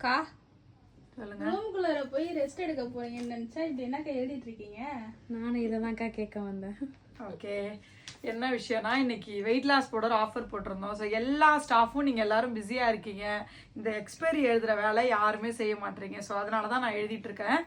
கா சொல்லுங்க. ரூம்குள்ளார போய் ரெஸ்ட் எடுக்க போறீங்கன்னு நினைச்சா இப்படி என்னக்கா எழுதிட்டு இருக்கீங்க? நானும் இதை தான்க்கா கேட்க வந்தேன். ஓகே, என்ன விஷயம்னா இன்னைக்கு வெயிட் லாஸ் பவுடர் ஆஃபர் போட்டிருந்தோம். ஸோ எல்லா ஸ்டாஃபும் நீங்கள் எல்லாரும் பிஸியாக இருக்கீங்க. இந்த எக்ஸ்பைரி எழுதுகிற வேலை யாருமே செய்ய மாட்டீங்க. ஸோ அதனால தான் நான் எழுதிட்டு இருக்கேன்.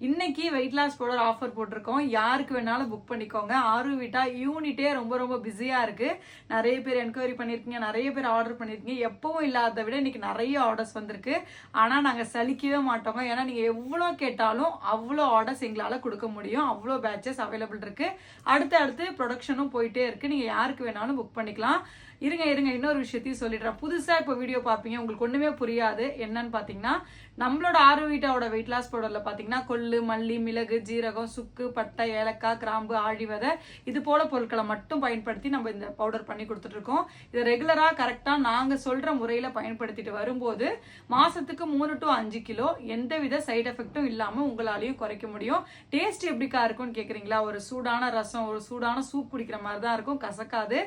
இன்னைக்கு வெயிட் லாஸ் பவுடர் ஆஃபர் போட்டிருக்கோம். யாருக்கு வேணாலும் புக் பண்ணிக்கோங்க. ஆர்விட்டா யூனிட்டே ரொம்ப ரொம்ப பிஸியாக இருக்குது. நிறைய பேர் என்கொயரி பண்ணியிருக்கீங்க, நிறைய பேர் ஆர்டர் பண்ணியிருக்கீங்க. எப்பவும் இல்லாத விட இன்னைக்கு நிறைய ஆர்டர்ஸ் வந்திருக்கு. ஆனால் நாங்கள் சலிக்கவே மாட்டோங்க. ஏன்னா நீங்கள் எவ்வளோ கேட்டாலும் அவ்வளோ ஆர்டர்ஸ் எங்களால் கொடுக்க முடியும். அவ்வளோ பேட்சஸ் அவைலபிள் இருக்குது. அடுத்து ப்ரொடக்ஷனும் போயிட்டே இருக்கு. நீங்க யாருக்கு வேணாலும் புக் பண்ணிக்கலாம். இருங்க இன்னொரு விஷயத்தையும் சொல்லிடுறேன். புதுசா இப்போ வீடியோ பார்ப்பீங்க, உங்களுக்கு ஒண்ணுமே புரியாது. என்னன்னு பாத்தீங்கன்னா, நம்மளோட ஆரோவிட்டாவோட வெயிட் லாஸ் பவுடர்ல பாத்தீங்கன்னா கொள்ளு, மல்லி, மிளகு, ஜீரகம், சுக்கு, பட்டை, ஏலக்காய், கிராம்பு, ஆழி விதை இது போல பொருட்களை மட்டும் பயன்படுத்தி நம்ம இந்த பவுடர் பண்ணி கொடுத்துட்டு இருக்கோம். இதை ரெகுலரா கரெக்டா நாங்க சொல்ற முறையில பயன்படுத்திட்டு வரும்போது மாசத்துக்கு 3 to 5 கிலோ எந்தவித சைடு எஃபெக்டும் இல்லாம உங்களாலையும் குறைக்க முடியும். டேஸ்ட் எப்படிக்கா இருக்கும்னு கேக்குறீங்களா? ஒரு சூடான ரசம், ஒரு சூடான சூப் குடிக்கிற மாதிரி தான் இருக்கும். கசக்காது.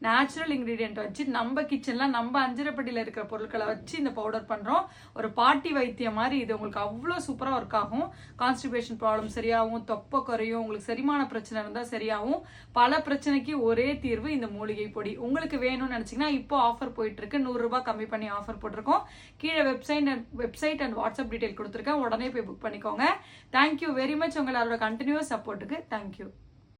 நேச்சுரல் இன்கிரீடியன்ட் வச்சு நம்ம கிச்சன்ல நம்ம அஞ்சரைப்பட்டியில இருக்கிற பொருட்களை வச்சு இந்த பவுடர் பண்றோம். ஒரு பாட்டி வைத்தியம் மாதிரி இது உங்களுக்கு அவ்வளோ சூப்பரா ஒர்க் ஆகும். கான்ஸ்டிபேஷன் ப்ராப்ளம் சரியாகும், தொப்பை குறையும், உங்களுக்கு செரிமான பிரச்சனை இருந்தா சரியாகும். பல பிரச்சனைக்கு ஒரே தீர்வு இந்த மூலிகை பொடி. உங்களுக்கு வேணும்னு நினைச்சீங்கன்னா இப்போ ஆஃபர் போயிட்டு இருக்கு. 100 ரூபாய் கம்மி பண்ணி ஆஃபர் போட்டிருக்கோம். கீழே வெப்சைட் அண்ட் வாட்ஸ்அப் டீடைல் கொடுத்துருக்கேன். உடனே போய் புக் பண்ணிக்கோங்க. Thank you very much. உங்களோட கண்டினியூஸ் சப்போர்ட்டுக்கு தேங்க்யூ.